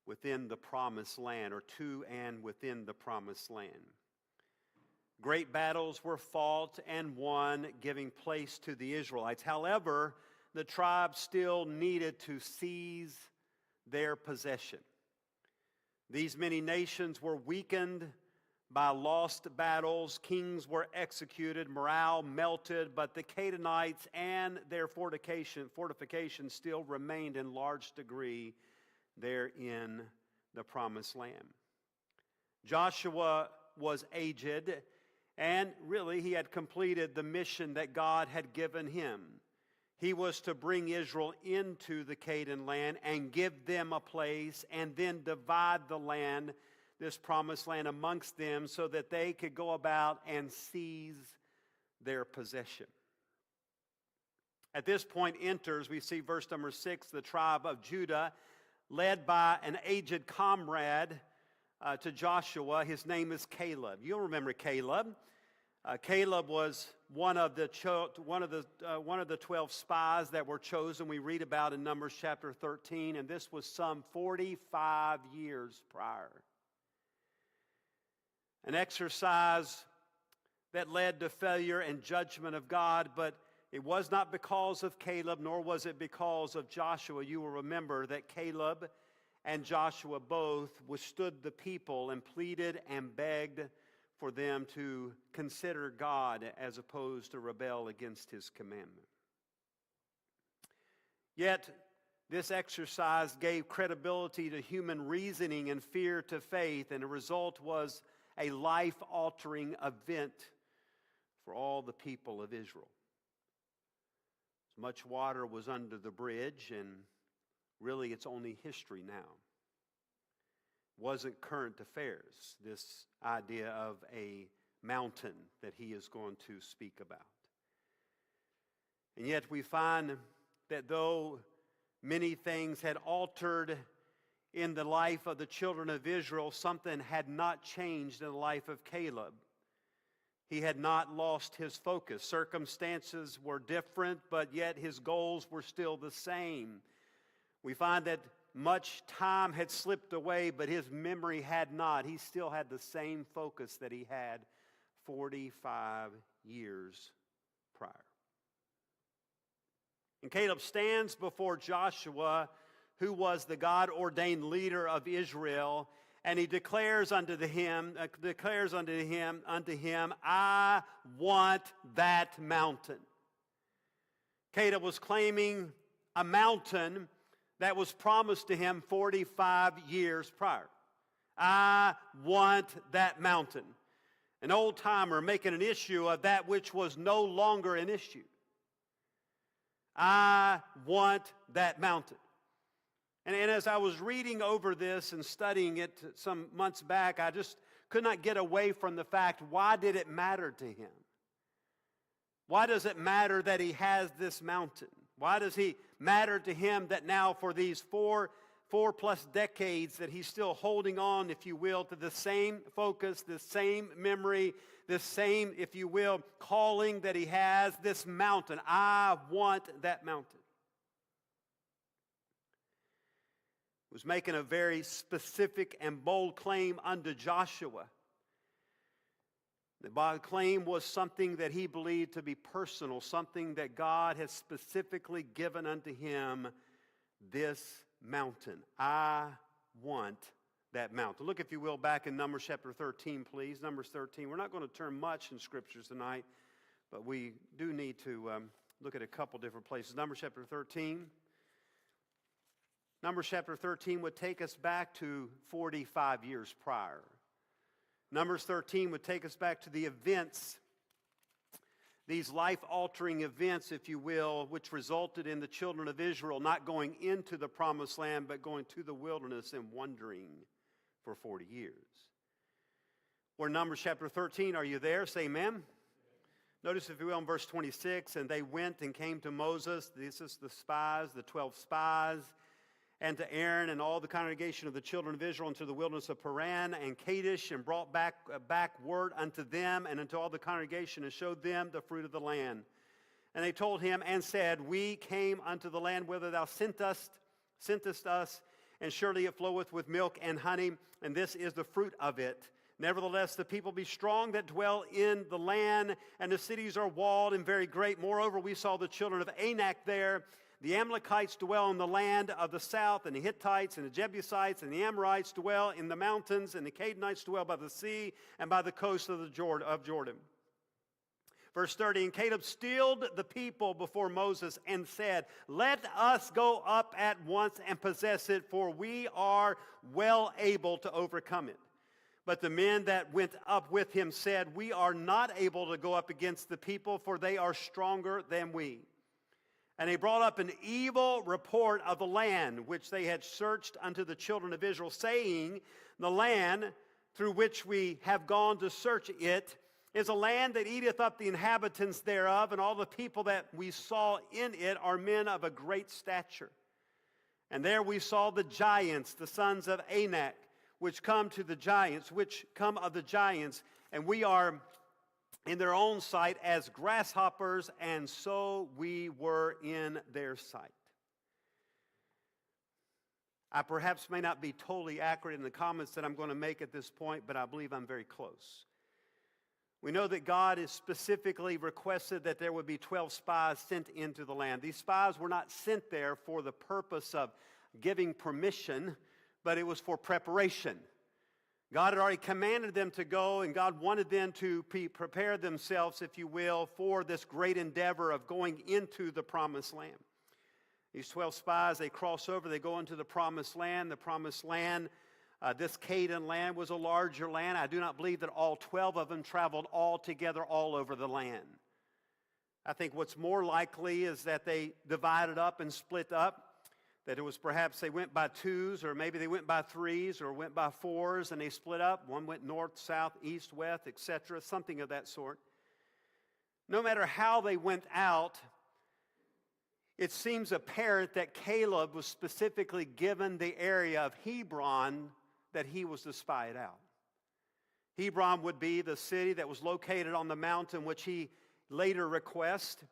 within the promised land, or to and within the promised land. Great battles were fought and won, giving place to the Israelites. However, the tribes still needed to seize their possession. These many nations were weakened by lost battles. Kings were executed, morale melted, but the Canaanites and their fortifications still remained in large degree there in the promised land. Joshua was aged, and really he had completed the mission that God had given him. He was to bring Israel into the Canaan land and give them a place, and then divide the land, this promised land, amongst them so that they could go about and seize their possession. At this point enters, we see verse number 6, the tribe of Judah, led by an aged comrade to Joshua. His name is Caleb. You'll remember Caleb. Caleb was one of the 12 spies that were chosen. We read about in Numbers chapter 13, and this was some 45 years prior. An exercise that led to failure and judgment of God, but it was not because of Caleb, nor was it because of Joshua. You will remember that Caleb and Joshua both withstood the people and pleaded and begged for them to consider God as opposed to rebel against His commandment. Yet, this exercise gave credibility to human reasoning and fear to faith, and the result was a life-altering event for all the people of Israel. Much water was under the bridge, and really it's only history now. Wasn't current affairs, this idea of a mountain that he is going to speak about. And yet we find that though many things had altered in the life of the children of Israel, something had not changed in the life of Caleb. He had not lost his focus. Circumstances were different, but yet his goals were still the same. We find that much time had slipped away, but his memory had not. He still had the same focus that he had 45 years prior. And Caleb stands before Joshua, who was the God-ordained leader of Israel, and he declares unto him, I want that mountain. Caleb was claiming a mountain that was promised to him 45 years prior. I want that mountain. An old-timer making an issue of that which was no longer an issue. I want that mountain. And as I was reading over this and studying it some months back, I just could not get away from the fact, why did it matter to him? Why does it matter that he has this mountain? Why does it matter to him that now for these four plus decades that he's still holding on, if you will, to the same focus, the same memory, the same, if you will, calling that he has, this mountain? I want that mountain. Was making a very specific and bold claim unto Joshua. The claim was something that he believed to be personal, something that God has specifically given unto him, this mountain. I want that mountain. Look, if you will, back in Numbers chapter 13, please. Numbers 13. We're not going to turn much in Scriptures tonight, but we do need to look at a couple different places. Numbers chapter 13. Numbers chapter 13 would take us back to 45 years prior. Numbers 13 would take us back to the events, these life-altering events, if you will, which resulted in the children of Israel not going into the promised land, but going to the wilderness and wandering for 40 years. We're in Numbers chapter 13. Are you there? Say amen. Notice, if you will, in verse 26, and they went and came to Moses. This is the spies, the 12 spies, and to Aaron and all the congregation of the children of Israel into the wilderness of Paran and Kadesh, and brought back word unto them and unto all the congregation, and showed them the fruit of the land. And they told him and said, we came unto the land whither thou sentest us, and surely it floweth with milk and honey, and this is the fruit of it. Nevertheless, the people be strong that dwell in the land, and the cities are walled and very great. Moreover, we saw the children of Anak there. The Amalekites dwell in the land of the south, and the Hittites and the Jebusites and the Amorites dwell in the mountains, and the Canaanites dwell by the sea and by the coast of Jordan. Verse 30, and Caleb stilled the people before Moses and said, let us go up at once and possess it, for we are well able to overcome it. But the men that went up with him said, we are not able to go up against the people, for they are stronger than we. And they brought up an evil report of the land which they had searched unto the children of Israel, saying, the land through which we have gone to search it is a land that eateth up the inhabitants thereof, and all the people that we saw in it are men of a great stature. And there we saw the giants, the sons of Anak, which come of the giants, and we are in their own sight as grasshoppers, and so we were in their sight. I perhaps may not be totally accurate in the comments that I'm going to make at this point, but I believe I'm very close. We know that God has specifically requested that there would be 12 spies sent into the land. These spies were not sent there for the purpose of giving permission, but it was for preparation. God had already commanded them to go, and God wanted them to prepare themselves, if you will, for this great endeavor of going into the promised land. These 12 spies, they cross over, they go into the promised land. The promised land, this Canaan land, was a larger land. I do not believe that all 12 of them traveled all together all over the land. I think what's more likely is that they divided up and split up, that it was perhaps they went by twos, or maybe they went by threes, or went by fours, and they split up. One went north, south, east, west, etc., something of that sort. No matter how they went out, it seems apparent that Caleb was specifically given the area of Hebron that he was to spy it out. Hebron would be the city that was located on the mountain which he later requests.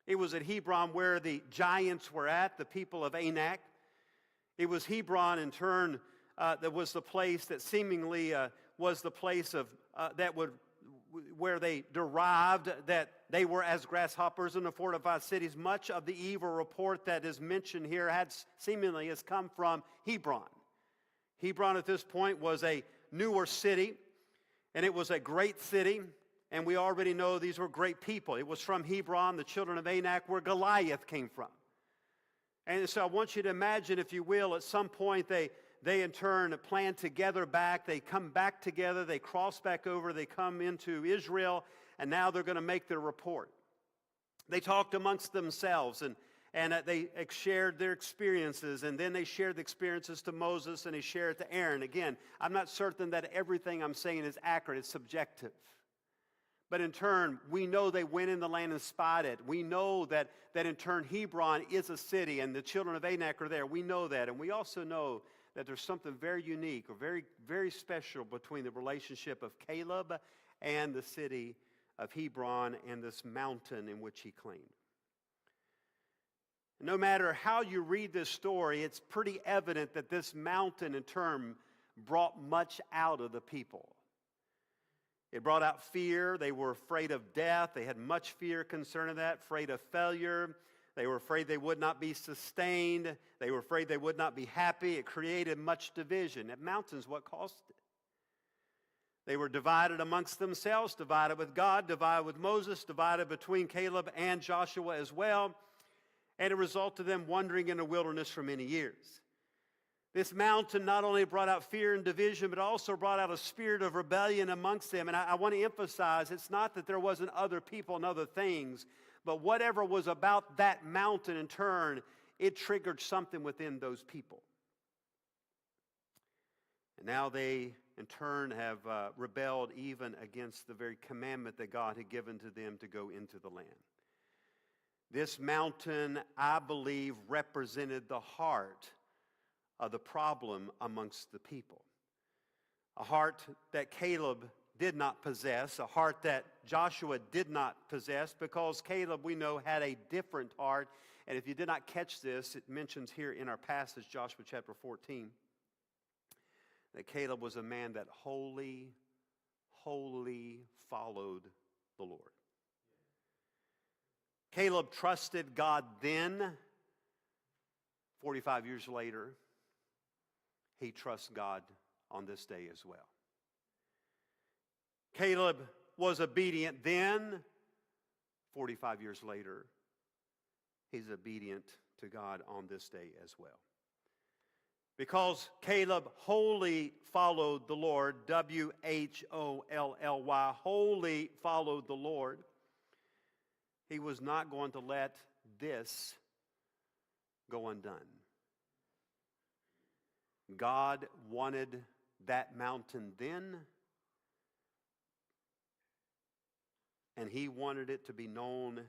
It was at Hebron where the giants were at, the people of Anak. It was Hebron in turn that was the place that seemingly was the place of where they derived that they were as grasshoppers in the fortified cities. Much of the evil report that is mentioned here seemingly has come from Hebron. Hebron at this point was a newer city, and it was a great city, and we already know these were great people. It was from Hebron, the children of Anak, where Goliath came from. And so I want you to imagine, if you will, at some point they in turn plan together back. They come back together. They cross back over. They come into Israel, and now they're going to make their report. They talked amongst themselves, and they shared their experiences, and then they shared the experiences to Moses, and they shared it to Aaron. Again, I'm not certain that everything I'm saying is accurate. It's subjective. But in turn, we know they went in the land and spied it. We know that in turn Hebron is a city, and the children of Anak are there. We know that. And we also know that there's something very unique or very, very special between the relationship of Caleb and the city of Hebron and this mountain in which he claimed. No matter how you read this story, it's pretty evident that this mountain in turn brought much out of the people. It brought out fear. They were afraid of death. They had much fear concerning that, afraid of failure. They were afraid they would not be sustained. They were afraid they would not be happy. It created much division. That mountain's what caused it. They were divided amongst themselves, divided with God, divided with Moses, divided between Caleb and Joshua as well. And it resulted in them wandering in the wilderness for many years. This mountain not only brought out fear and division, but also brought out a spirit of rebellion amongst them. And I want to emphasize, it's not that there wasn't other people and other things, but whatever was about that mountain in turn, it triggered something within those people. And now they, in turn, have rebelled even against the very commandment that God had given to them to go into the land. This mountain, I believe, represented the heart of the problem amongst the people. A heart that Caleb did not possess, a heart that Joshua did not possess, because Caleb, we know, had a different heart. And if you did not catch this, it mentions here in our passage, Joshua chapter 14, that Caleb was a man that wholly followed the Lord. Caleb trusted God then. 45 years later, he trusts God on this day as well. Caleb was obedient then. 45 years later, he's obedient to God on this day as well. Because Caleb wholly followed the Lord, W-H-O-L-L-Y, wholly followed the Lord, he was not going to let this go undone. God wanted that mountain then, and he wanted it to be known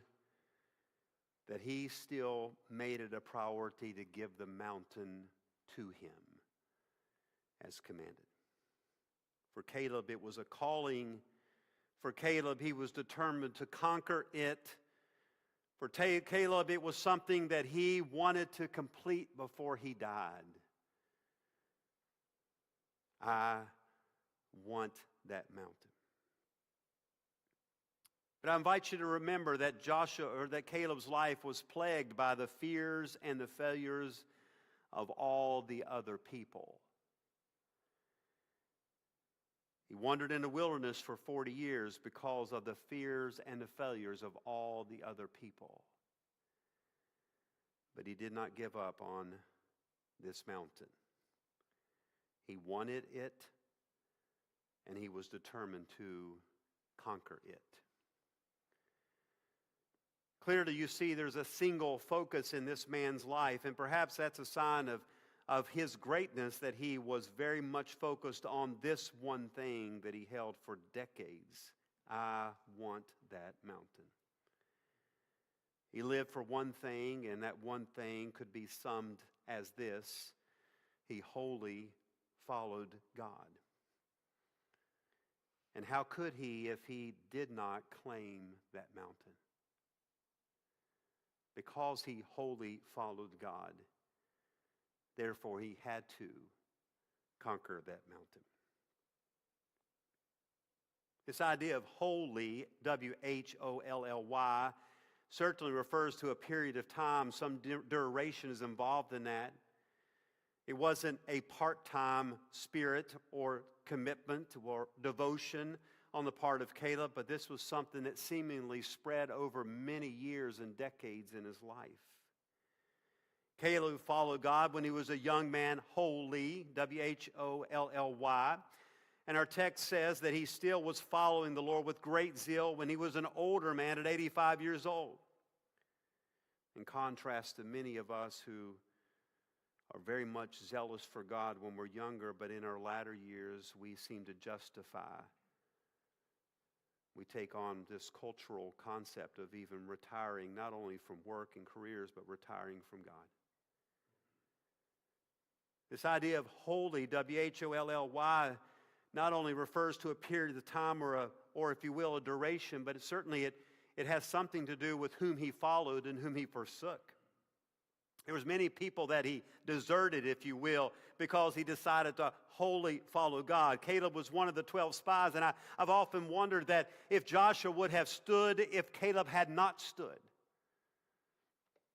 that he still made it a priority to give the mountain to him as commanded. For Caleb, it was a calling. For Caleb, he was determined to conquer it. For Caleb, it was something that he wanted to complete before he died. I want that mountain. But I invite you to remember that Caleb's life was plagued by the fears and the failures of all the other people. He wandered in the wilderness for 40 years because of the fears and the failures of all the other people. But he did not give up on this mountain. He wanted it, and he was determined to conquer it. Clearly, you see there's a single focus in this man's life, and perhaps that's a sign of his greatness, that he was very much focused on this one thing that he held for decades. I want that mountain. He lived for one thing, and that one thing could be summed as this: he wholly followed God. And how could he if he did not claim that mountain? Because he wholly followed God, therefore he had to conquer that mountain. This idea of holy, W-H-O-L-L-Y, certainly refers to a period of time. Some duration is involved in that. It wasn't a part-time spirit or commitment or devotion on the part of Caleb, but this was something that seemingly spread over many years and decades in his life. Caleb followed God when he was a young man, wholly, W-H-O-L-L-Y. And our text says that he still was following the Lord with great zeal when he was an older man at 85 years old. In contrast to many of us who are very much zealous for God when we're younger, but in our latter years we seem to justify. We take on this cultural concept of even retiring, not only from work and careers, but retiring from God. This idea of holy, W-H-O-L-L-Y, not only refers to a period of time or if you will, a duration, but it has something to do with whom he followed and whom he forsook. There was many people that he deserted, if you will, because he decided to wholly follow God. Caleb was one of the 12 spies, and I've often wondered that if Joshua would have stood if Caleb had not stood.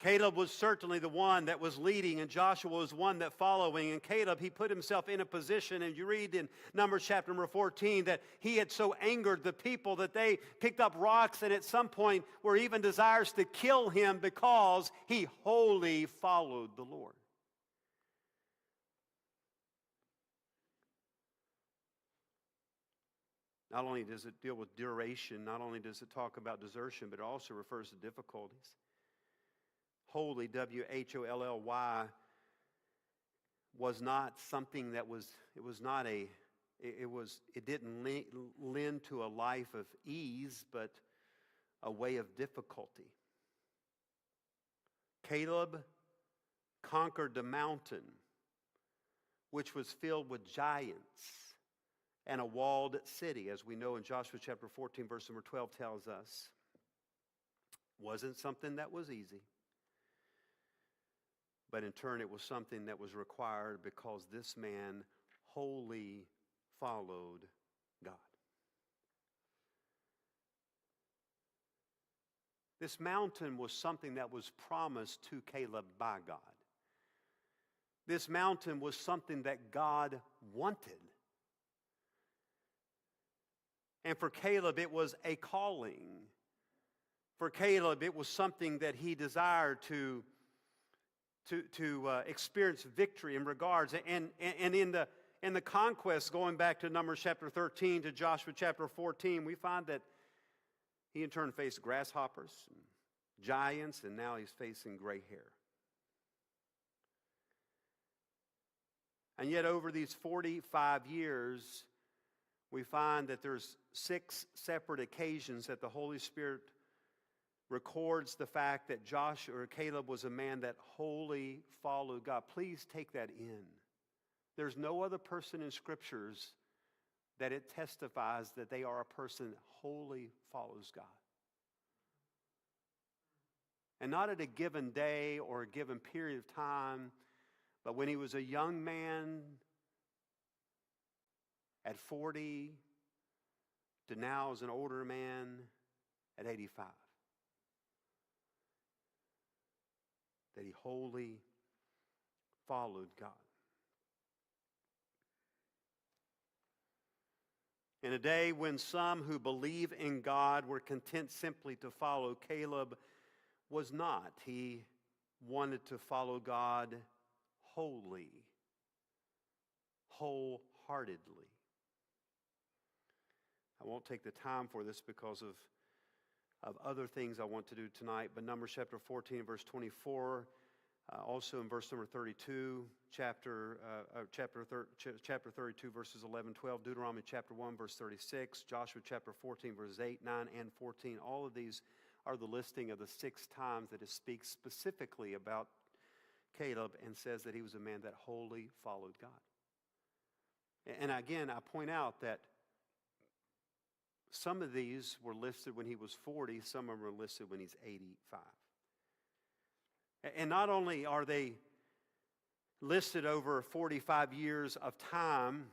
Caleb was certainly the one that was leading, and Joshua was one that following. And Caleb, he put himself in a position, and you read in Numbers chapter number 14, that he had so angered the people that they picked up rocks and at some point were even desirous to kill him because he wholly followed the Lord. Not only does it deal with duration, not only does it talk about desertion, but it also refers to difficulties. Holy, W-H-O-L-L-Y, was not something that it didn't lend to a life of ease, but a way of difficulty. Caleb conquered the mountain, which was filled with giants and a walled city, as we know in Joshua chapter 14, verse number 12 tells us. Wasn't something that was easy, but in turn it was something that was required because this man wholly followed God. This mountain was something that was promised to Caleb by God. This mountain was something that God wanted. And for Caleb, it was a calling. For Caleb, it was something that he desired to experience victory in regards. And in the conquest, going back to Numbers chapter 13 to Joshua chapter 14, we find that he in turn faced grasshoppers, and giants, and now he's facing gray hair. And yet over these 45 years, we find that there's 6 separate occasions that the Holy Spirit records the fact that Caleb was a man that wholly followed God. Please take that in. There's no other person in Scriptures that it testifies that they are a person that wholly follows God. And not at a given day or a given period of time, but when he was a young man at 40 to now as an older man at 85. That he wholly followed God. In a day when some who believe in God were content simply to follow, Caleb was not. He wanted to follow God wholly, wholeheartedly. I won't take the time for this because of other things I want to do tonight, but Numbers chapter 14, verse 24, also in verse number 32, chapter 32, verses 11, 12, Deuteronomy chapter 1, verse 36, Joshua chapter 14, verses 8, 9, and 14. All of these are the listing of the 6 times that it speaks specifically about Caleb and says that he was a man that wholly followed God. And again, I point out that some of these were listed when he was 40, some of them were listed when he's 85. And not only are they listed over 45 years of time,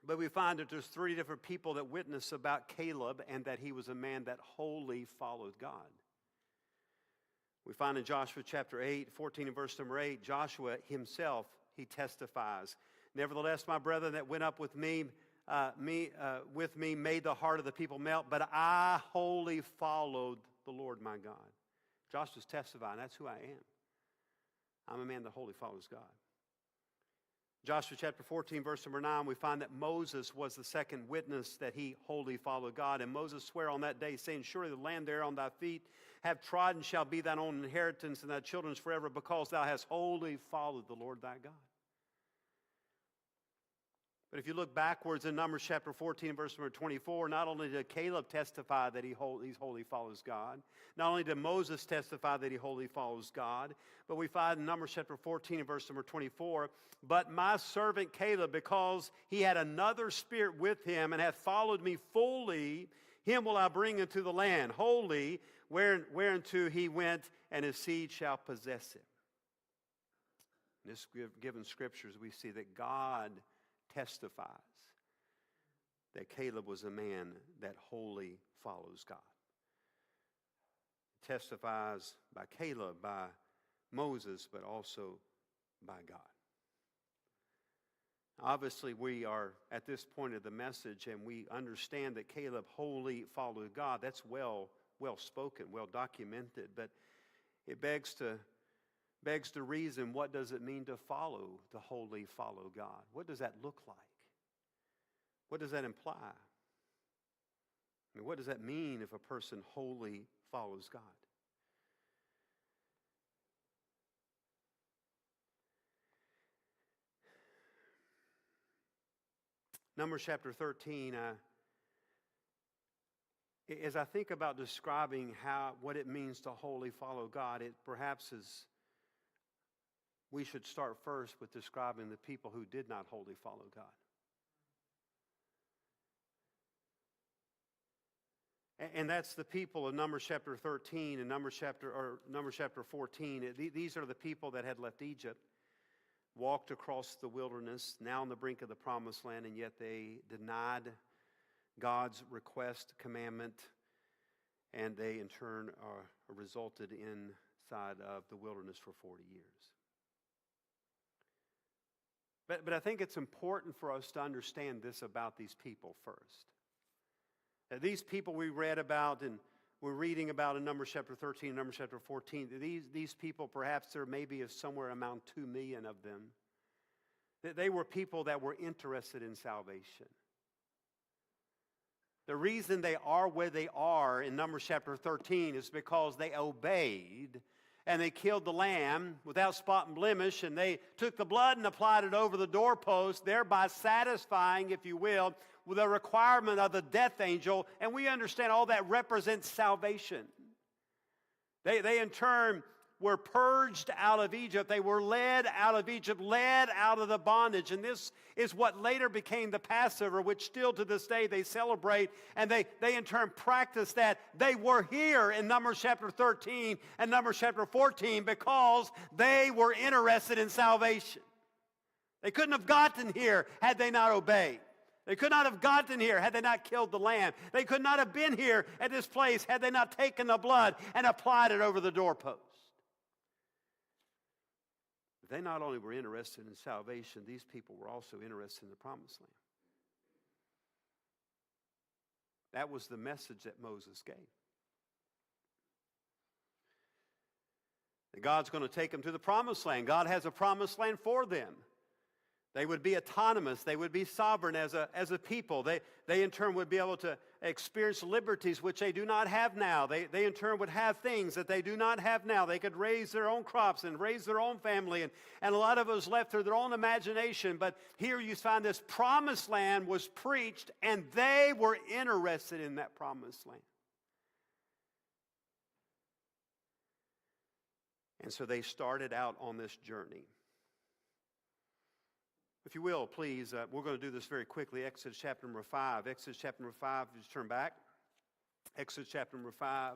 but we find that there's 3 different people that witness about Caleb and that he was a man that wholly followed God. We find in Joshua chapter 8, 14 and verse number 8, Joshua himself, he testifies, "Nevertheless, my brethren that went up with me made the heart of the people melt, but I wholly followed the Lord my God." Joshua's testifying, that's who I am. I'm a man that wholly follows God. Joshua chapter 14, verse number 9, we find that Moses was the second witness that he wholly followed God. And Moses sware on that day, saying, "Surely the land there on thy feet have trodden shall be thine own inheritance and thy children's forever, because thou hast wholly followed the Lord thy God." But if you look backwards in Numbers chapter 14, verse number 24, not only did Caleb testify that he wholly follows God, not only did Moses testify that he wholly follows God, but we find in Numbers chapter 14 and verse number 24, "But my servant Caleb, because he had another spirit with him and hath followed me fully, him will I bring into the land, wholly, whereunto he went, and his seed shall possess it." In this given scriptures, we see that God testifies that Caleb was a man that wholly follows God. It testifies by Caleb, by Moses, but also by God. Obviously, we are at this point of the message, and we understand that Caleb wholly followed God. That's well spoken, well documented, but it begs to reason, what does it mean to wholly follow God? What does that look like? What does that imply? I mean, what does that mean if a person wholly follows God? Numbers chapter 13, as I think about describing what it means to wholly follow God, it perhaps is we should start first with describing the people who did not wholly follow God. And that's the people of Numbers chapter 13 and Numbers chapter 14. These are the people that had left Egypt, walked across the wilderness, now on the brink of the promised land, and yet they denied God's request, commandment, and they in turn resulted inside of the wilderness for 40 years. But I think it's important for us to understand this about these people first. These people we read about and we're reading about in Numbers chapter 13 and Numbers chapter 14, these people, perhaps there maybe is somewhere around 2 million of them. They were people that were interested in salvation. The reason they are where they are in Numbers chapter 13 is because they obeyed and they killed the lamb without spot and blemish, and they took the blood and applied it over the doorpost, thereby satisfying, if you will, with the requirement of the death angel. And we understand all that represents salvation. They in turn were purged out of Egypt. They were led out of Egypt, led out of the bondage. And this is what later became the Passover, which still to this day they celebrate. And they in turn practice that. They were here in Numbers chapter 13 and Numbers chapter 14 because they were interested in salvation. They couldn't have gotten here had they not obeyed. They could not have gotten here had they not killed the lamb. They could not have been here at this place had they not taken the blood and applied it over the doorpost. They not only were interested in salvation, these people were also interested in the promised land. That was the message that Moses gave. That God's going to take them to the promised land. God has a promised land for them. They would be autonomous. They would be sovereign as a people. They in turn would be able to experience liberties which they do not have now. They in turn would have things that they do not have now. They could raise their own crops and raise their own family. And a lot of it was left through their own imagination. But here you find this promised land was preached, and they were interested in that promised land. And so they started out on this journey. If you will, please, we're going to do this very quickly. Exodus chapter number 5. Exodus chapter number 5, just turn back. Exodus chapter number 5.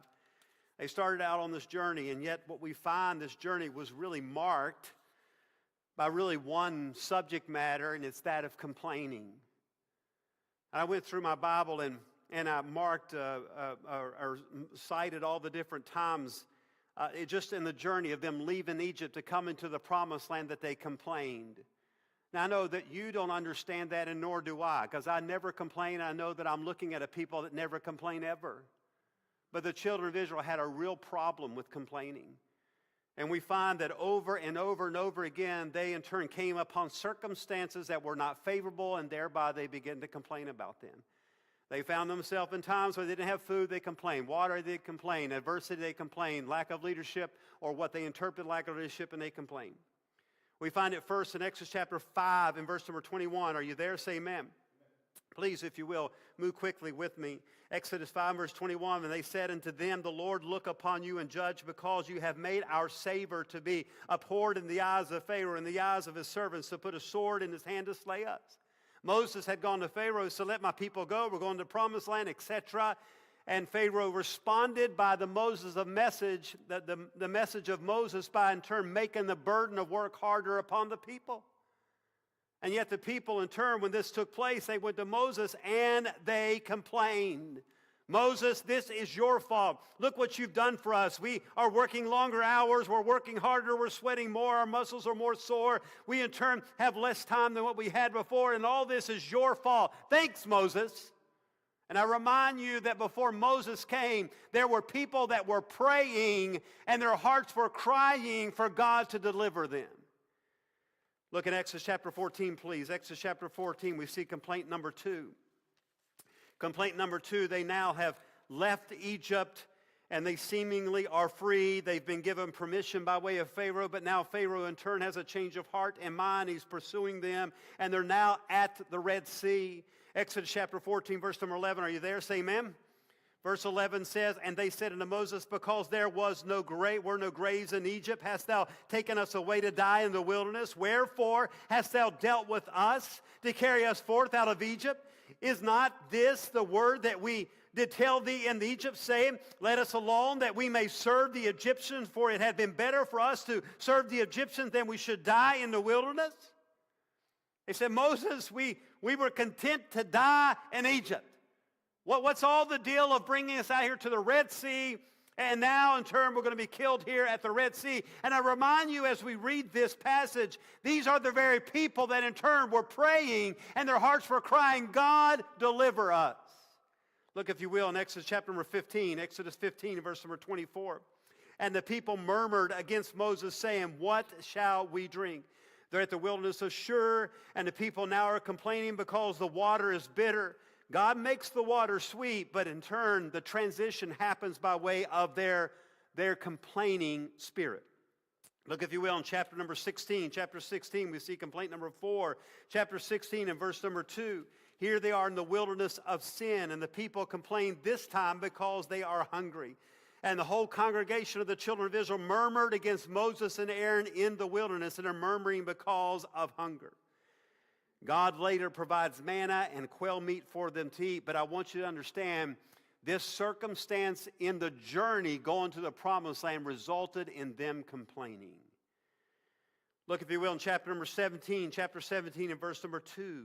They started out on this journey, and yet what we find, this journey was really marked by really one subject matter, and it's that of complaining. I went through my Bible and I marked or cited all the different times just in the journey of them leaving Egypt to come into the promised land that they complained. Now, I know that you don't understand that, and nor do I, because I never complain. I know that I'm looking at a people that never complain ever. But the children of Israel had a real problem with complaining. And we find that over and over and over again, they in turn came upon circumstances that were not favorable, and thereby they began to complain about them. They found themselves in times where they didn't have food, they complained. Water, they complained. Adversity, they complained. Lack of leadership, or what they interpret lack of leadership, and they complained. We find it first in Exodus chapter 5 and verse number 21. Are you there? Say amen. Please, if you will, move quickly with me. Exodus 5 verse 21, and they said unto them, the Lord look upon you and judge, because you have made our savor to be abhorred in the eyes of Pharaoh and the eyes of his servants, to put a sword in his hand to slay us. Moses had gone to Pharaoh, so let my people go. We're going to the promised land, etc. And Pharaoh responded by the message of Moses by in turn making the burden of work harder upon the people. And yet the people in turn, when this took place, they went to Moses and they complained. Moses, this is your fault. Look what you've done for us. We are working longer hours. We're working harder. We're sweating more. Our muscles are more sore. We in turn have less time than what we had before. And all this is your fault. Thanks, Moses. And I remind you that before Moses came, there were people that were praying and their hearts were crying for God to deliver them. Look at Exodus chapter 14, please. Exodus chapter 14, we see complaint number 2. Complaint number 2, they now have left Egypt and they seemingly are free. They've been given permission by way of Pharaoh, but now Pharaoh in turn has a change of heart and mind. He's pursuing them, and they're now at the Red Sea. Exodus chapter 14, verse number 11. Are you there? Say amen. Verse 11 says, and they said unto Moses, because there were no graves in Egypt, hast thou taken us away to die in the wilderness? Wherefore hast thou dealt with us to carry us forth out of Egypt? Is not this the word that we did tell thee in Egypt, saying, let us alone that we may serve the Egyptians, for it had been better for us to serve the Egyptians than we should die in the wilderness? He said, Moses, we were content to die in Egypt. What's all the deal of bringing us out here to the Red Sea, and now in turn we're going to be killed here at the Red Sea? And I remind you as we read this passage, these are the very people that in turn were praying and their hearts were crying, God, deliver us. Look, if you will, in Exodus chapter number 15, Exodus 15 and verse number 24. And the people murmured against Moses, saying, what shall we drink? They're at the wilderness of Shur, and the people now are complaining because the water is bitter. God makes the water sweet, but in turn, the transition happens by way of their complaining spirit. Look, if you will, in chapter number 16. Chapter 16, we see complaint number 4. Chapter 16 and verse number 2. Here they are in the wilderness of sin, and the people complain this time because they are hungry. And the whole congregation of the children of Israel murmured against Moses and Aaron in the wilderness, and are murmuring because of hunger. God later provides manna and quail meat for them to eat, but I want you to understand this circumstance in the journey going to the promised land resulted in them complaining. Look, if you will, in chapter number 17, and verse number 2.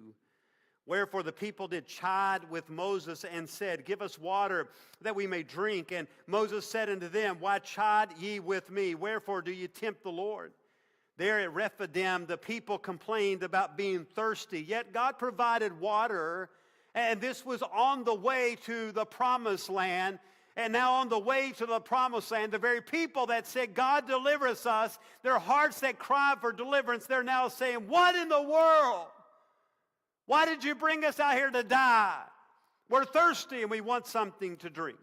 Wherefore the people did chide with Moses and said, give us water that we may drink. And Moses said unto them, why chide ye with me? Wherefore do ye tempt the Lord? There at Rephidim, the people complained about being thirsty, yet God provided water, and this was on the way to the promised land. And now on the way to the promised land, the very people that said, God deliver us, their hearts that cry for deliverance, they're now saying, what in the world? Why did you bring us out here to die? We're thirsty and we want something to drink.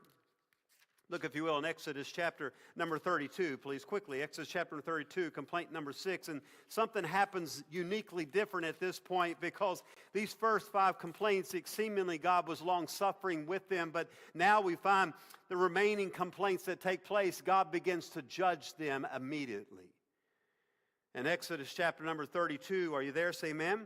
Look, if you will, in Exodus chapter number 32, please, quickly. Exodus chapter 32, complaint number 6. And something happens uniquely different at this point, because these first 5 complaints, seemingly God was long-suffering with them. But now we find the remaining complaints that take place, God begins to judge them immediately. In Exodus chapter number 32, are you there? Say amen.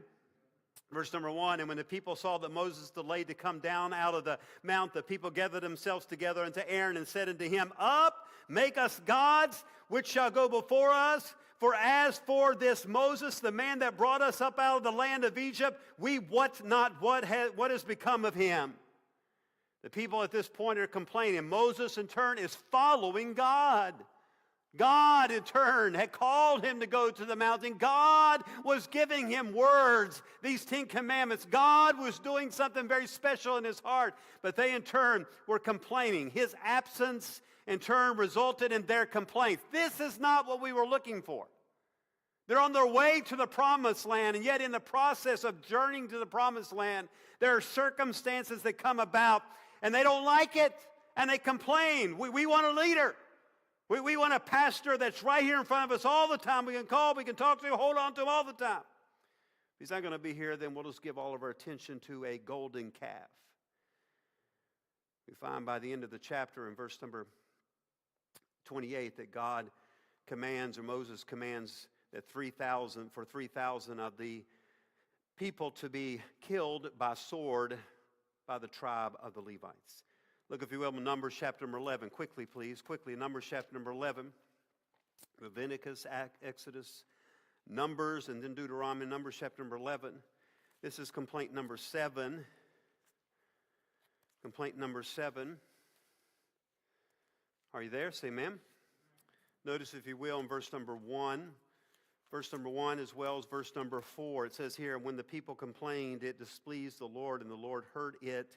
Verse number 1, and when the people saw that Moses delayed to come down out of the mount, the people gathered themselves together unto Aaron and said unto him, up, make us gods, which shall go before us. For as for this Moses, the man that brought us up out of the land of Egypt, we wot not what has become of him. The people at this point are complaining. Moses, in turn, is following God. God, in turn, had called him to go to the mountain. God was giving him words, these 10 commandments. God was doing something very special in his heart. But they, in turn, were complaining. His absence, in turn, resulted in their complaints. This is not what we were looking for. They're on their way to the promised land, and yet in the process of journeying to the promised land, there are circumstances that come about, and they don't like it, and they complain. We want a leader. We want a pastor that's right here in front of us all the time. We can call, we can talk to him, hold on to him all the time. If he's not going to be here, then we'll just give all of our attention to a golden calf. We find by the end of the chapter in verse number 28 that God commands, or Moses commands, that 3,000 of the people to be killed by sword by the tribe of the Levites. Look, if you will, in Numbers chapter number 11. Quickly, please. Quickly, Numbers chapter number 11. Leviticus, Exodus, Numbers, and then Deuteronomy. Numbers chapter number 11. This is complaint number 7. Complaint number 7. Are you there? Say amen. Notice, if you will, in verse number 1. Verse number 1 as well as verse number 4. It says here, when the people complained, it displeased the Lord, and the Lord heard it.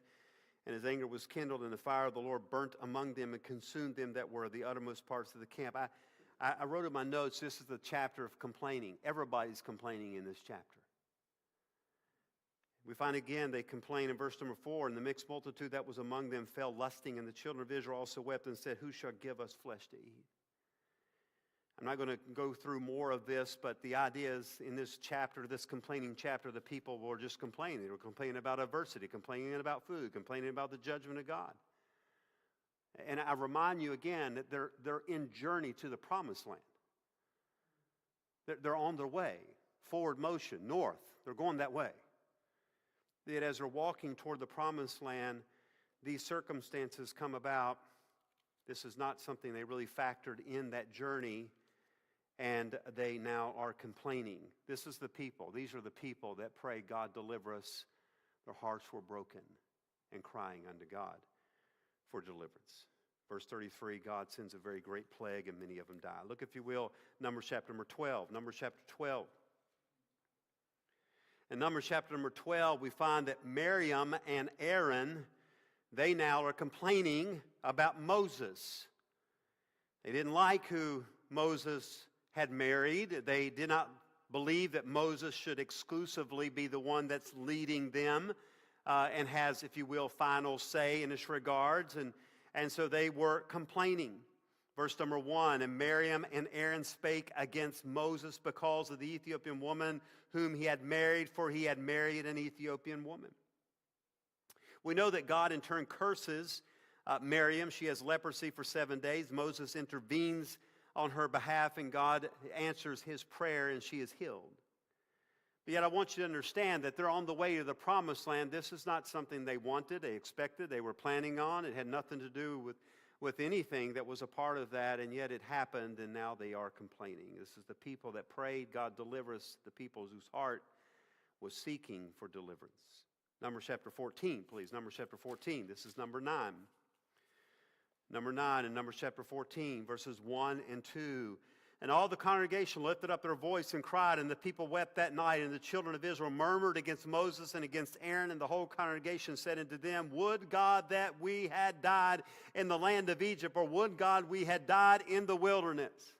And his anger was kindled, and the fire of the Lord burnt among them and consumed them that were the uttermost parts of the camp. I wrote in my notes, this is the chapter of complaining. Everybody's complaining in this chapter. We find again, they complain in verse number 4, and the mixed multitude that was among them fell lusting, and the children of Israel also wept and said, who shall give us flesh to eat? I'm not going to go through more of this, but the idea is in this chapter, this complaining chapter, the people were just complaining. They were complaining about adversity, complaining about food, complaining about the judgment of God. And I remind you again that they're in journey to the promised land. They're on their way, forward motion, north. They're going that way. Yet as they're walking toward the promised land, these circumstances come about, this is not something they really factored in that journey, and they now are complaining. This is the people. These are the people that pray, God, deliver us. Their hearts were broken and crying unto God for deliverance. Verse 33, God sends a very great plague, and many of them die. Look, if you will, Numbers chapter number 12. Numbers chapter 12. In Numbers chapter number 12, we find that Miriam and Aaron, they now are complaining about Moses. They didn't like who Moses had married. They did not believe that Moses should exclusively be the one that's leading them and has, if you will, final say in this regards. And so they were complaining. Verse number 1, and Miriam and Aaron spake against Moses because of the Ethiopian woman whom he had married, for he had married an Ethiopian woman. We know that God in turn curses Miriam. She has leprosy for 7 days. Moses intervenes on her behalf, and God answers his prayer, and she is healed. But yet I want you to understand that they're on the way to the promised land. This is not something they wanted, they expected, they were planning on. It had nothing to do with anything that was a part of that, and yet it happened, and now they are complaining. This is the people that prayed, God deliver us, the people whose heart was seeking for deliverance. Numbers chapter 14, please. Numbers chapter 14. This is number 9. Number 9 in Numbers chapter 14, verses 1 and 2. And all the congregation lifted up their voice and cried, and the people wept that night. And the children of Israel murmured against Moses and against Aaron, and the whole congregation said unto them, Would God that we had died in the land of Egypt, or would God we had died in the wilderness?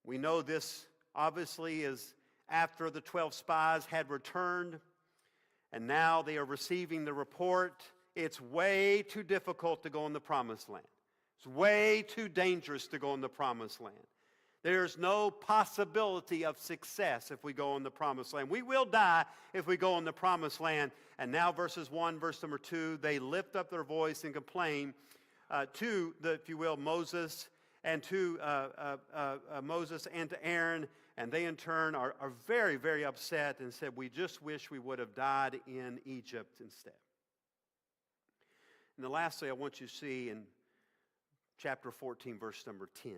We know this obviously is after the 12 spies had returned, and now they are receiving the report. It's way too difficult to go in the promised land. It's way too dangerous to go in the promised land. There's no possibility of success if we go in the promised land. We will die if we go in the promised land. And now verses 1, verse number 2, they lift up their voice and complain to, if you will, Moses and to Aaron. And they in turn are very, very upset and said, we just wish we would have died in Egypt instead. And then lastly, I want you to see in chapter 14, verse number 10.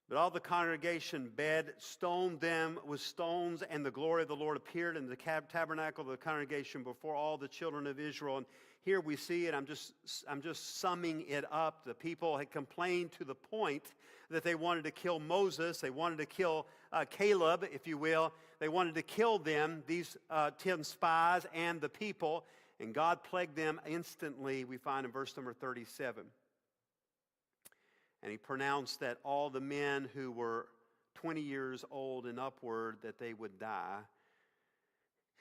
But all the congregation stoned them with stones, and the glory of the Lord appeared in the tabernacle of the congregation before all the children of Israel. And here we see it. I'm just summing it up. The people had complained to the point that they wanted to kill Moses. They wanted to kill Caleb, if you will. They wanted to kill them, these 10 spies and the people. And God plagued them instantly, we find in verse number 37. And he pronounced that all the men who were 20 years old and upward, that they would die,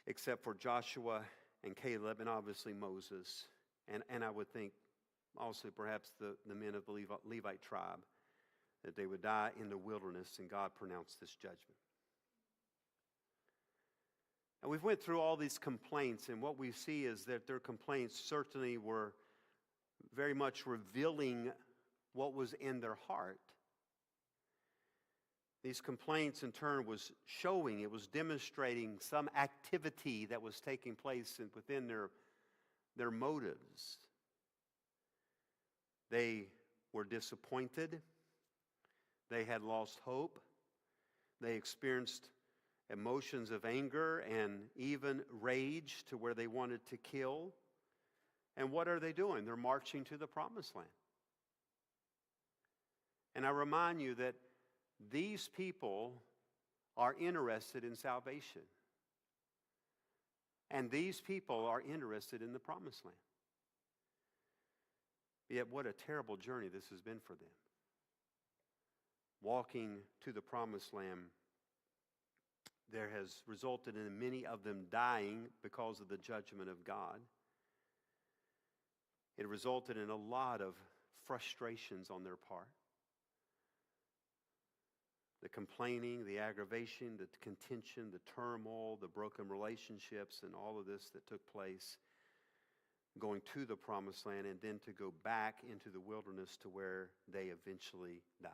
except for Joshua and Caleb and obviously Moses. And I would think also perhaps the men of the Levite tribe, that they would die in the wilderness, and God pronounced this judgment. And we've went through all these complaints, and what we see is that their complaints certainly were very much revealing what was in their heart. These complaints in turn was showing, it was demonstrating some activity that was taking place within their motives. They were disappointed. They had lost hope. They experienced emotions of anger and even rage to where they wanted to kill. And what are they doing? They're marching to the promised land. And I remind you that these people are interested in salvation. And these people are interested in the promised land. Yet what a terrible journey this has been for them. Walking to the promised land, there has resulted in many of them dying because of the judgment of God. It resulted in a lot of frustrations on their part. The complaining, the aggravation, the contention, the turmoil, the broken relationships, and all of this that took place going to the promised land, and then to go back into the wilderness to where they eventually died.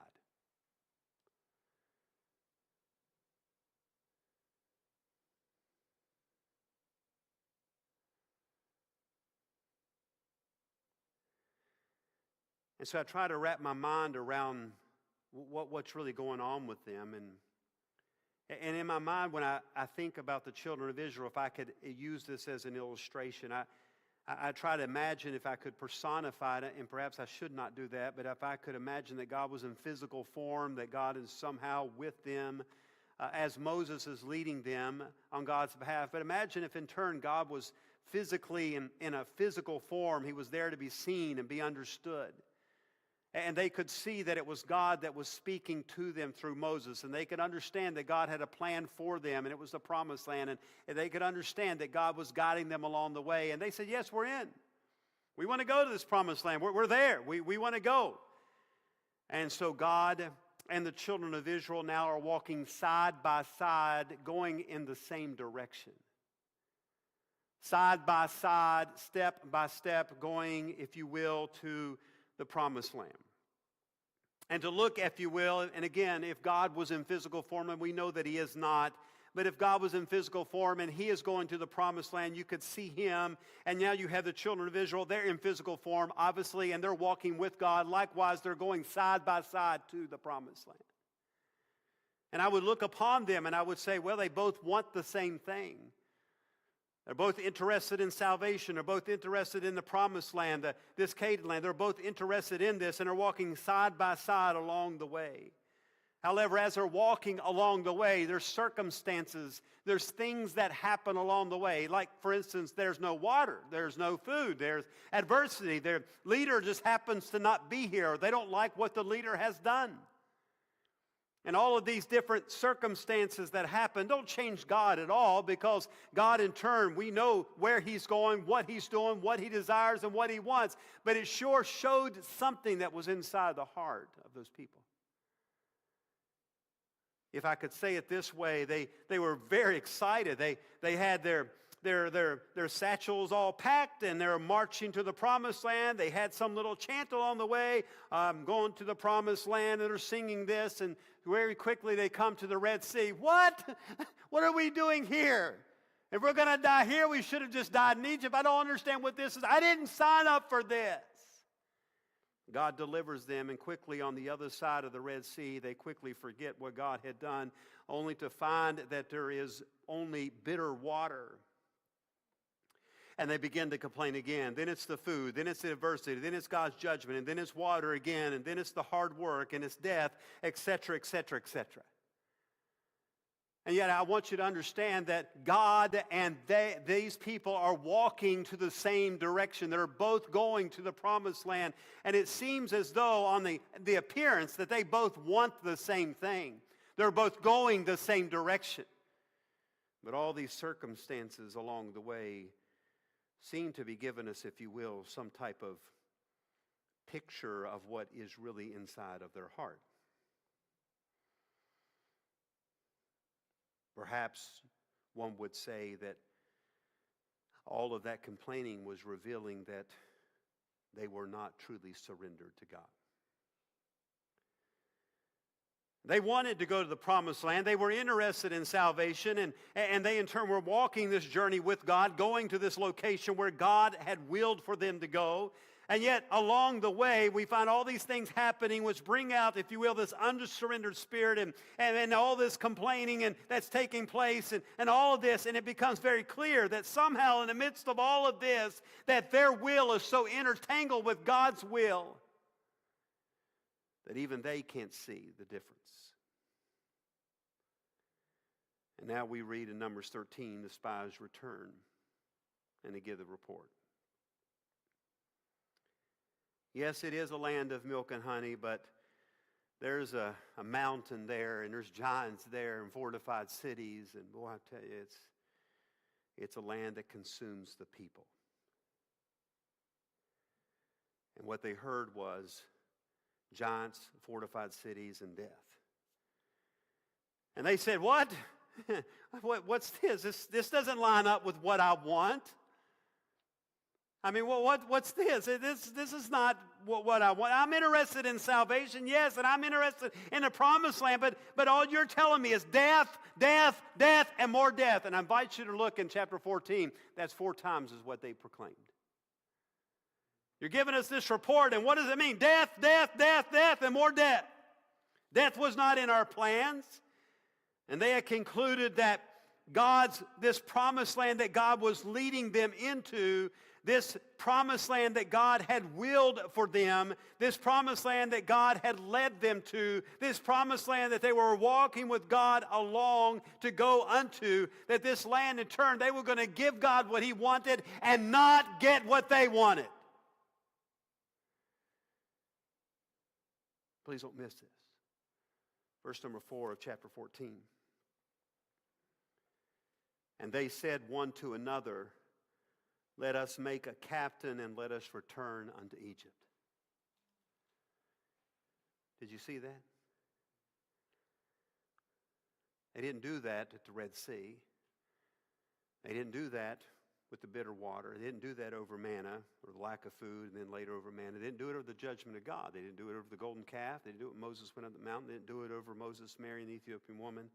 And so I try to wrap my mind around what's really going on with them. And in my mind, when I think about the children of Israel, if I could use this as an illustration, I try to imagine if I could personify it, and perhaps I should not do that, but if I could imagine that God was in physical form, that God is somehow with them as Moses is leading them on God's behalf. But imagine if in turn God was physically in a physical form. He was there to be seen and be understood. And they could see that it was God that was speaking to them through Moses. And they could understand that God had a plan for them, and it was the promised land. And they could understand that God was guiding them along the way. And they said, yes, we're in. We want to go to this promised land. We're there. We want to go. And so God and the children of Israel now are walking side by side, going in the same direction. Side by side, step by step, going, if you will, to the promised land. And to look, if you will, and again, if God was in physical form, and we know that He is not, but if God was in physical form and He is going to the promised land, you could see Him. And now you have the children of Israel. They're in physical form, obviously, and they're walking with God. Likewise, they're going side by side to the promised land. And I would look upon them and I would say, well, they both want the same thing. They're both interested in salvation. They're both interested in the promised land, this Canaan land. They're both interested in this and are walking side by side along the way. However, as they're walking along the way, there's circumstances, there's things that happen along the way. Like, for instance, there's no water, there's no food, there's adversity. Their leader just happens to not be here. They don't like what the leader has done. And all of these different circumstances that happen don't change God at all, because God in turn, we know where He's going, what He's doing, what He desires, and what He wants. But it sure showed something that was inside the heart of those people. If I could say it this way, they were very excited. They had their satchels all packed, and they're marching to the promised land. They had some little chant along the way, going to the promised land, and they're singing this, and very quickly they come to the Red Sea. What? What are we doing here? If we're going to die here, we should have just died in Egypt. I don't understand what this is. I didn't sign up for this. God delivers them, and quickly on the other side of the Red Sea, they quickly forget what God had done, only to find that there is only bitter water. And they begin to complain again. Then it's the food, then it's the adversity, then it's God's judgment, and then it's water again, and then it's the hard work, and it's death, etc., etc., etc. And yet I want you to understand that God and these people are walking to the same direction. They're both going to the promised land. And it seems as though on the appearance that they both want the same thing. They're both going the same direction. But all these circumstances along the way seem to be giving us, if you will, some type of picture of what is really inside of their heart. Perhaps one would say that all of that complaining was revealing that they were not truly surrendered to God. They wanted to go to the promised land. They were interested in salvation, and they in turn were walking this journey with God, going to this location where God had willed for them to go. And yet, along the way, we find all these things happening which bring out, if you will, this unsurrendered spirit and all this complaining and that's taking place and all of this. And it becomes very clear that somehow in the midst of all of this, that their will is so intertangled with God's will that even they can't see the difference. And now we read in Numbers 13, the spies return and they give the report. Yes, it is a land of milk and honey, but there's a mountain there, and there's giants there, and fortified cities, and boy, I tell you, it's a land that consumes the people. And what they heard was giants, fortified cities, and death. And they said, what? What's this? This doesn't line up with what I want. I mean, what's this? This is not what I want. I'm interested in salvation, yes, and I'm interested in the promised land, but all you're telling me is death, death, death, and more death. And I invite you to look in chapter 14. That's 4 times is what they proclaimed. You're giving us this report, and what does it mean? Death, death, death, death, and more death. Death was not in our plans. And they had concluded that this promised land that God was leading them into, this promised land that God had willed for them, this promised land that God had led them to, this promised land that they were walking with God along to go unto, that this land in turn, they were going to give God what He wanted and not get what they wanted. Please don't miss this. Verse number 4 of chapter 14. And they said one to another, let us make a captain and let us return unto Egypt. Did you see that? They didn't do that at the Red Sea. They didn't do that with the bitter water. They didn't do that over manna or the lack of food and then later over manna. They didn't do it over the judgment of God. They didn't do it over the golden calf. They didn't do it when Moses went up the mountain. They didn't do it over Moses marrying the Ethiopian woman.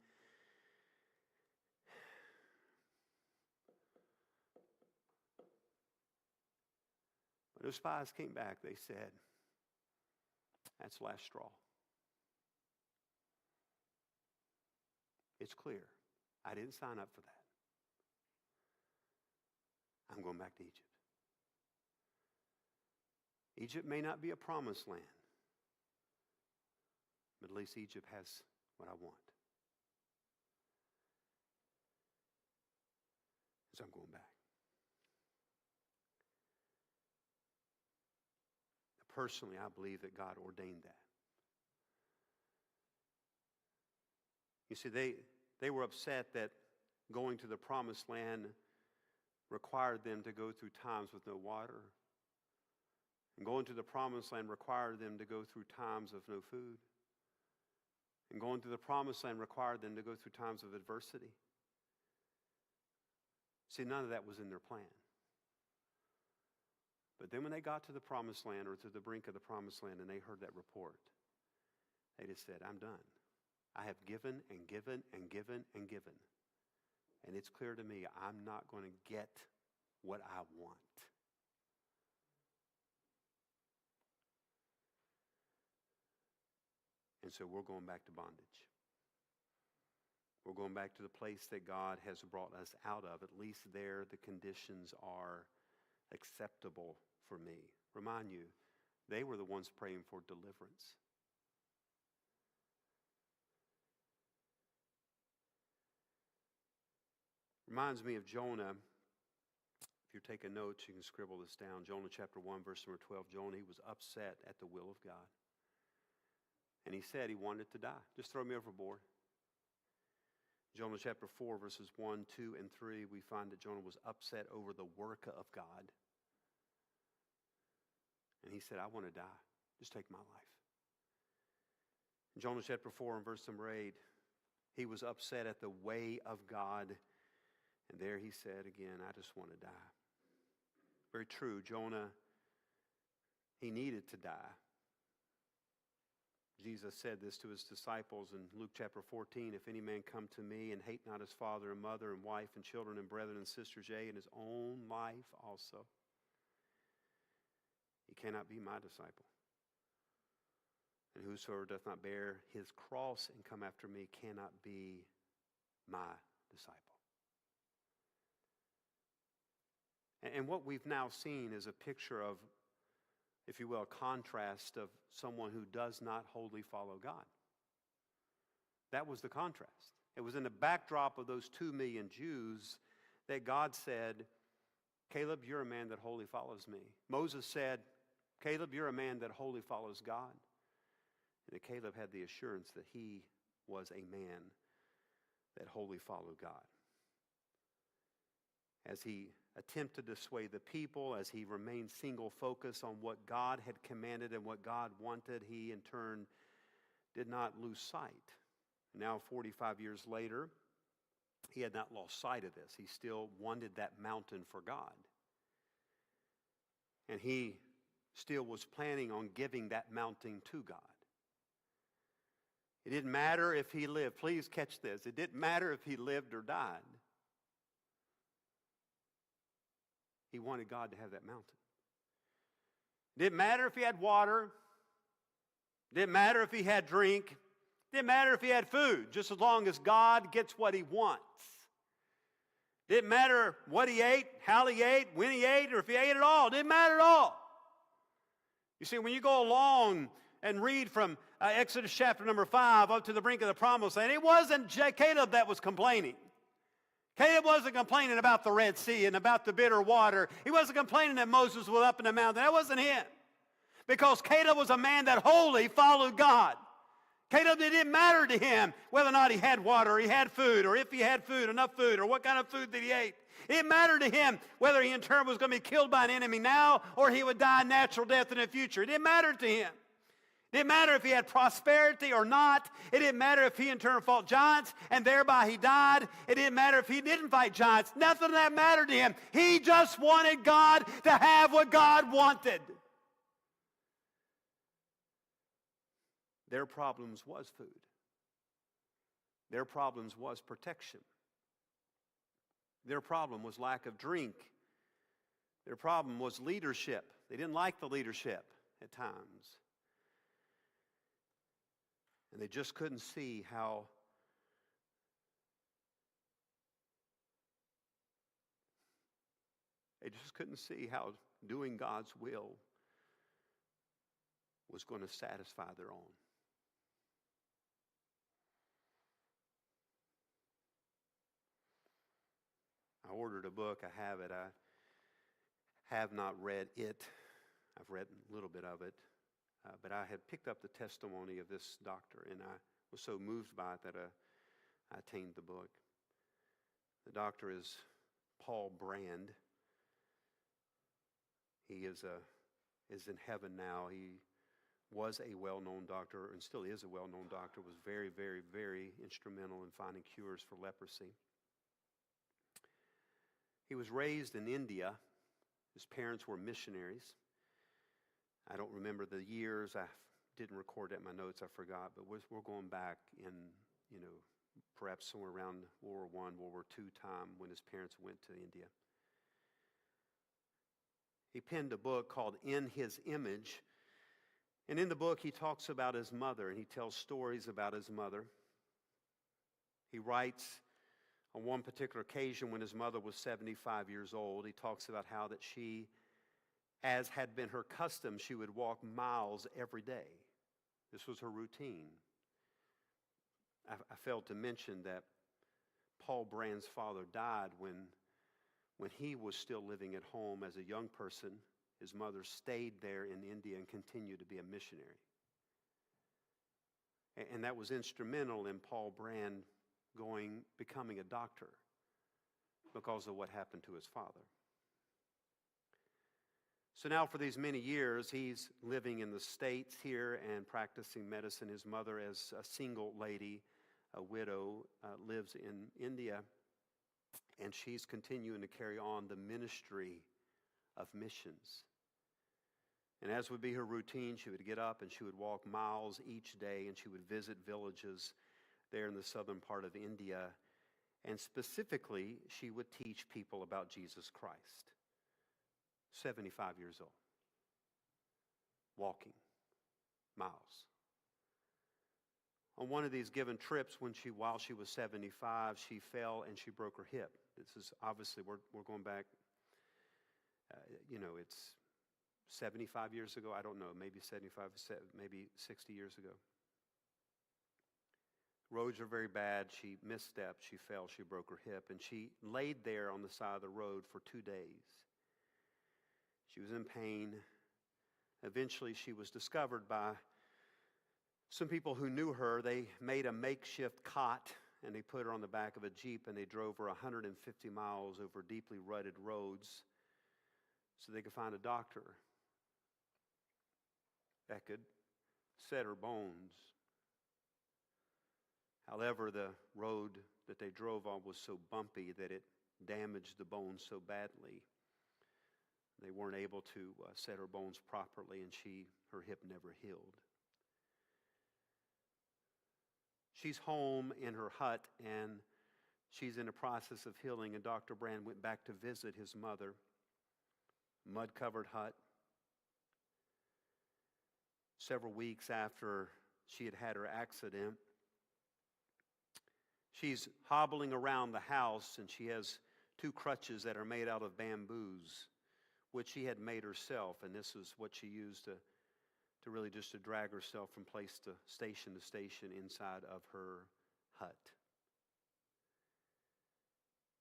When those spies came back, they said, that's the last straw. It's clear. I didn't sign up for that. I'm going back to Egypt. Egypt may not be a promised land, but at least Egypt has what I want. So I'm going back. Personally, I believe that God ordained that. You see, they were upset that going to the promised land required them to go through times with no water. And going to the promised land required them to go through times of no food. And going to the promised land required them to go through times of adversity. See, none of that was in their plan. But then when they got to the promised land or to the brink of the promised land and they heard that report, they just said, I'm done. I have given and given and given and given. And it's clear to me I'm not going to get what I want. And so we're going back to bondage. We're going back to the place that God has brought us out of. At least there the conditions are acceptable for me. Remind you, they were the ones praying for deliverance. Reminds me of Jonah. If you're taking notes, you can scribble this down. Jonah chapter 1, verse number 12. Jonah, he was upset at the will of God. And he said he wanted to die. Just throw me overboard. Jonah chapter 4, verses 1, 2, and 3, we find that Jonah was upset over the work of God. And he said, I want to die. Just take my life. In Jonah chapter 4 and verse number 8, he was upset at the way of God. And there he said again, I just want to die. Very true. Jonah, he needed to die. Jesus said this to his disciples in Luke chapter 14, if any man come to me and hate not his father and mother and wife and children and brethren and sisters, yea, and his own life also, he cannot be my disciple. And whosoever doth not bear his cross and come after me cannot be my disciple. And what we've now seen is a picture of, if you will, a contrast of someone who does not wholly follow God. That was the contrast. It was in the backdrop of those 2 million Jews that God said, Caleb, you're a man that wholly follows me. Moses said, Caleb, you're a man that wholly follows God. And that Caleb had the assurance that he was a man that wholly followed God. As he attempted to sway the people, as he remained single focused on what God had commanded and what God wanted, he in turn did not lose sight. Now 45 years later, he had not lost sight of this. He still wanted that mountain for God. And he still was planning on giving that mountain to God. It didn't matter if he lived. Please catch this. It didn't matter if he lived or died. He wanted God to have that mountain. Didn't matter if he had water. Didn't matter if he had drink. Didn't matter if he had food, just as long as God gets what he wants. Didn't matter what he ate, how he ate, when he ate, or if he ate at all. Didn't matter at all. You see, when you go along and read from Exodus chapter number 5 up to the brink of the promised land, it wasn't Caleb that was complaining. Caleb wasn't complaining about the Red Sea and about the bitter water. He wasn't complaining that Moses was up in the mountain. That wasn't him. Because Caleb was a man that wholly followed God. Caleb, it didn't matter to him whether or not he had water, or he had food, or if he had food, enough food, or what kind of food that he ate. It didn't matter to him whether he in turn was going to be killed by an enemy now or he would die a natural death in the future. It didn't matter to him. It didn't matter if he had prosperity or not. It didn't matter if he in turn fought giants and thereby he died. It didn't matter if he didn't fight giants. Nothing of that mattered to him. He just wanted God to have what God wanted. Their problems was food. Their problems was protection. Their problem was lack of drink. Their problem was leadership. They didn't like the leadership at times. And they just couldn't see how doing God's will was going to satisfy their own. I ordered a book. I have it. I have not read it. I've read a little bit of it. But I had picked up the testimony of this doctor, and I was so moved by it that I obtained the book. The doctor is Paul Brand. He is in heaven now. He was a well-known doctor and still is a well-known doctor, was very, very, very instrumental in finding cures for leprosy. He was raised in India. His parents were missionaries. I don't remember the years. I didn't record it in my notes. I forgot. But we're going back in, perhaps somewhere around World War I, World War II time when his parents went to India. He penned a book called In His Image. And in the book, he talks about his mother, and he tells stories about his mother. He writes on one particular occasion when his mother was 75 years old, he talks about how that she, as had been her custom, she would walk miles every day. This was her routine. I failed to mention that Paul Brand's father died when he was still living at home as a young person. His mother stayed there in India and continued to be a missionary. And that was instrumental in Paul Brand becoming a doctor because of what happened to his father. So now for these many years, he's living in the States here and practicing medicine. His mother, as a single lady, a widow, lives in India, and she's continuing to carry on the ministry of missions. And as would be her routine, she would get up and she would walk miles each day, and she would visit villages there in the southern part of India. And specifically, she would teach people about Jesus Christ. 75 years old. Walking miles. On one of these given trips, while she was 75, she fell and she broke her hip. This is obviously, we're going back, it's 75 years ago. I don't know, maybe 75, maybe 60 years ago. Roads are very bad. She misstepped, she fell, she broke her hip, and she laid there on the side of the road for 2 days. She was in pain. Eventually, she was discovered by some people who knew her. They made a makeshift cot, and they put her on the back of a Jeep, and they drove her 150 miles over deeply rutted roads so they could find a doctor that could set her bones. However, the road that they drove on was so bumpy that it damaged the bones so badly. They weren't able to set her bones properly, and her hip never healed. She's home in her hut, and she's in the process of healing, and Dr. Brand went back to visit his mud-covered hut. several weeks after she had had her accident. She's hobbling around the house, and she has 2 crutches that are made out of bamboos, which she had made herself, and this is what she used to really just to drag herself from place to station inside of her hut.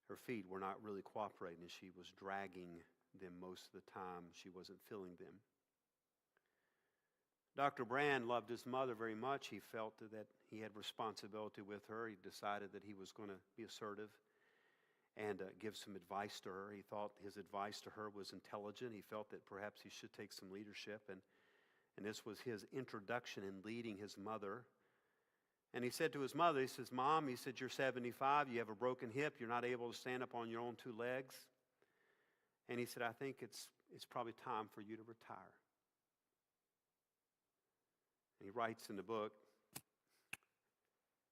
Her feet were not really cooperating as she was dragging them most of the time. She wasn't feeling them. Dr. Brand loved his mother very much. He felt that he had responsibility with her. He decided that he was going to be assertive and give some advice to her. He thought his advice to her was intelligent. He felt that perhaps he should take some leadership, and this was his introduction in leading his mother. And he said to his mother, he says, "Mom," he said, "you're 75, you have a broken hip, you're not able to stand up on your own 2 legs." And he said, "I think it's probably time for you to retire." And he writes in the book,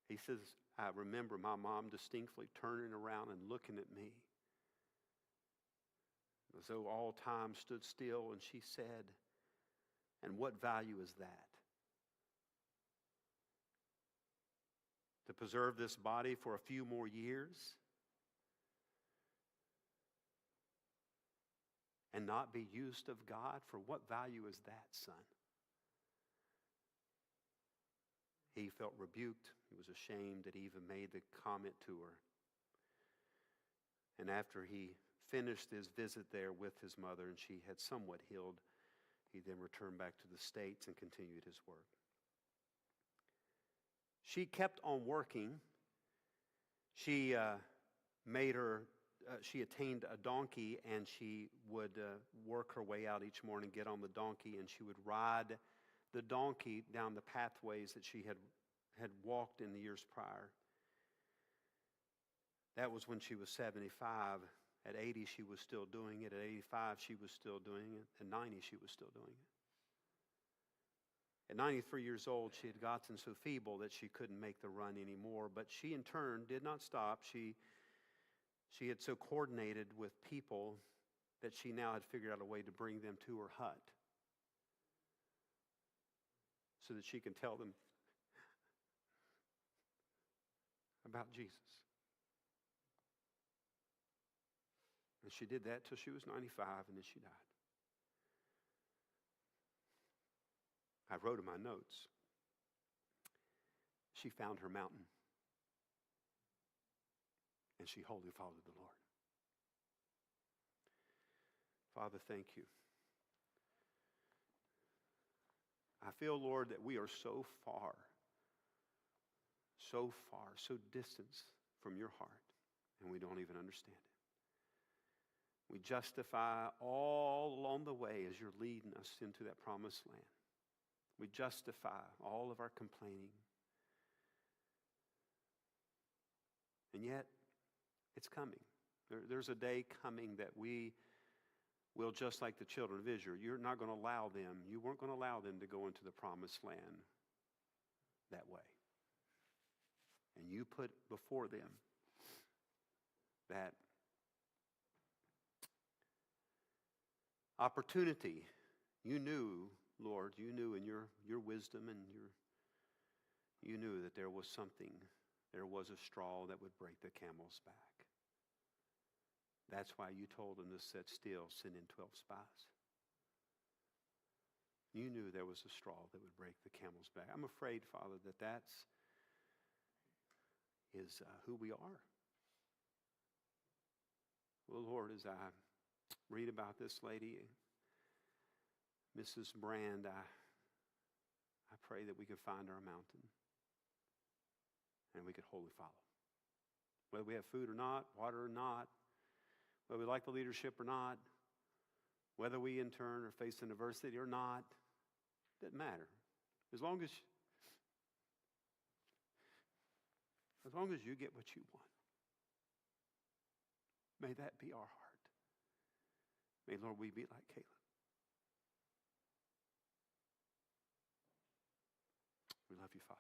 he says, "I remember my mom distinctly turning around and looking at me as though all time stood still, and she said, 'And what value is that? To preserve this body for a few more years and not be used of God? For what value is that, son?'" He felt rebuked. He was ashamed that he even made the comment to her. And after he finished his visit there with his mother and she had somewhat healed, he then returned back to the States and continued his work. She kept on working. She she attained a donkey, and she would work her way out each morning, get on the donkey, and she would ride the donkey down the pathways that she had walked in the years prior. That was when she was 75. At 80, she was still doing it. At 85, she was still doing it. At 90, she was still doing it. At 93 years old, she had gotten so feeble that she couldn't make the run anymore. But she, in turn, did not stop. She had so coordinated with people that she now had figured out a way to bring them to her hut so that she can tell them about Jesus. And she did that till she was 95, and then she died. I wrote in my notes, she found her mountain, and she wholly followed the Lord. Father, thank you. I feel, Lord, that we are so far, so distant from your heart, and we don't even understand it. We justify all along the way as you're leading us into that promised land. We justify all of our complaining. And yet, it's coming. There's a day coming that we will, just like the children of Israel, you weren't going to allow them to go into the promised land that way. And you put before them that opportunity. You knew, Lord, you knew in your wisdom and you knew that there was a straw that would break the camel's back. That's why you told them to sit still, send in 12 spies. You knew there was a straw that would break the camel's back. I'm afraid, Father, that is who we are. Well, Lord, as I read about this lady, Mrs. Brand, I pray that we could find our mountain and we could wholly follow. Whether we have food or not, water or not, whether we like the leadership or not, whether we in turn are facing adversity or not, doesn't matter. As long as you get what you want, may that be our heart. May, Lord, we be like Caleb. We love you, Father.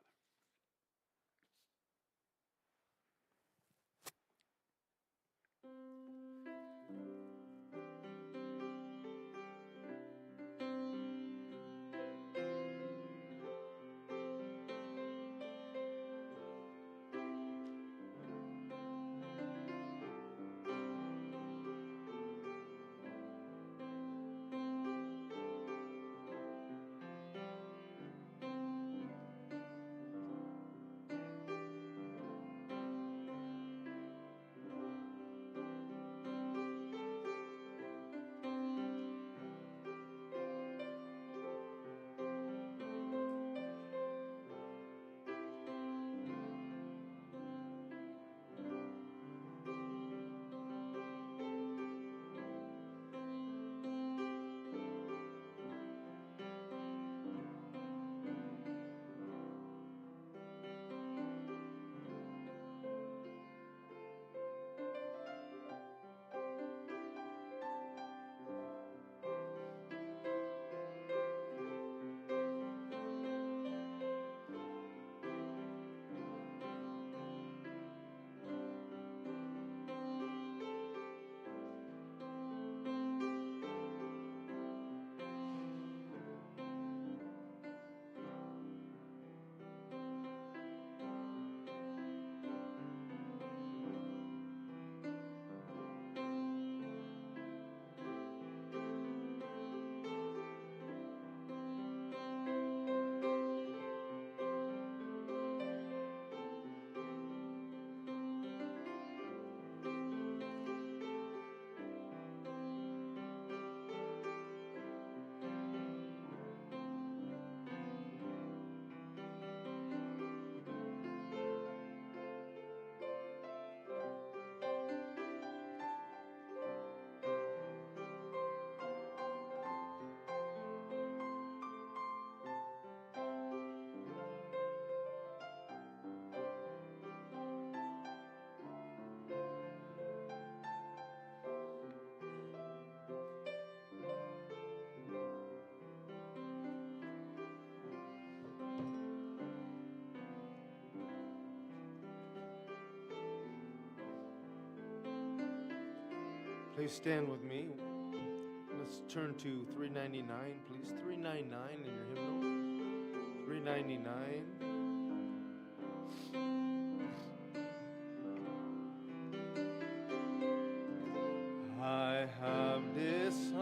Please stand with me. Let's turn to 399, please. 399 in your hymnal. 399. I have decided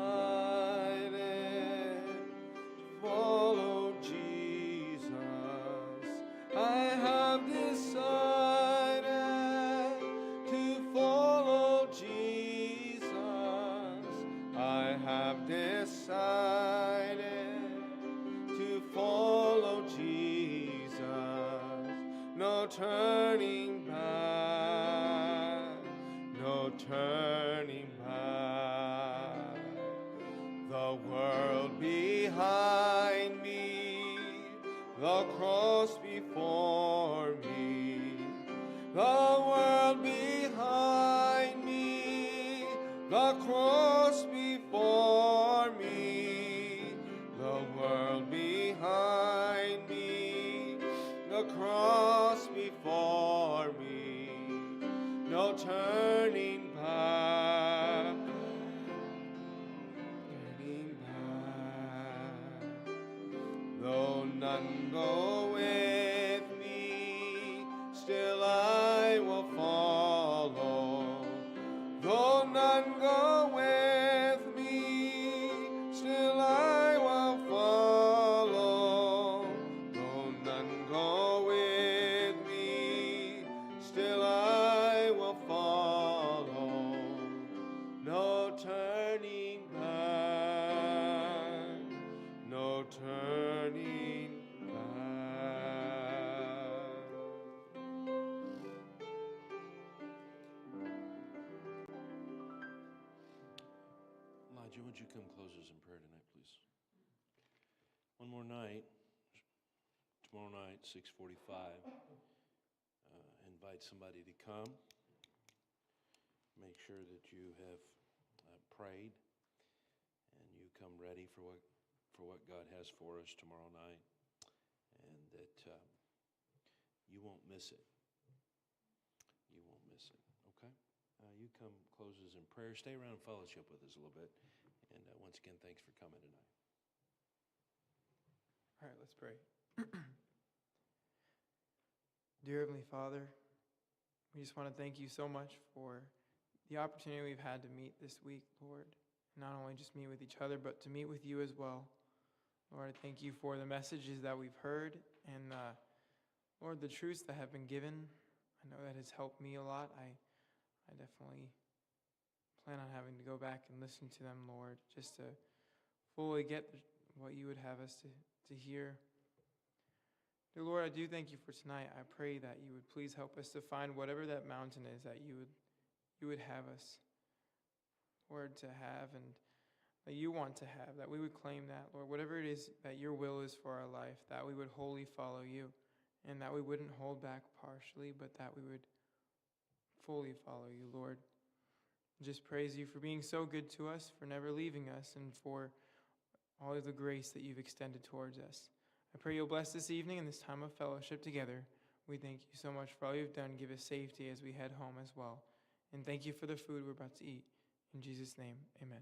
to follow Jesus. I have decided to follow Jesus. I have decided to follow Jesus. No turning back, no turning back. The world behind me, the cross before me. The world behind me, the cross before me. The world behind me, the cross before me. No turning back, turning back. Though none go with me, still I will follow. Though none go with me, still I will follow. Though none go with me, still I will follow. No turning back, no turning back. Elijah, would you come close us in prayer tonight, please? One more night, tomorrow night, 6:45. Invite somebody to come. Make sure that you have prayed and you come ready for what God has for us tomorrow night, and that you won't miss it. You won't miss it. Okay? You come close us in prayer. Stay around and fellowship with us a little bit. And once again, thanks for coming tonight. All right, let's pray. Dear Heavenly Father, we just want to thank you so much for the opportunity we've had to meet this week, Lord. Not only just meet with each other, but to meet with you as well. Lord, I thank you for the messages that we've heard and, Lord, the truths that have been given. I know that has helped me a lot. I definitely plan on having to go back and listen to them, Lord, just to fully get what you would have us to hear. Dear Lord, I do thank you for tonight. I pray that you would please help us to find whatever that mountain is that you would have us, Lord, to have and that you want to have, that we would claim that, Lord, whatever it is that your will is for our life, that we would wholly follow you, and that we wouldn't hold back partially, but that we would fully follow you, Lord. Just praise you for being so good to us, for never leaving us, and for all of the grace that you've extended towards us. I pray you'll bless this evening and this time of fellowship together. We thank you so much for all you've done. Give us safety as we head home as well. And thank you for the food we're about to eat. In Jesus' name, amen.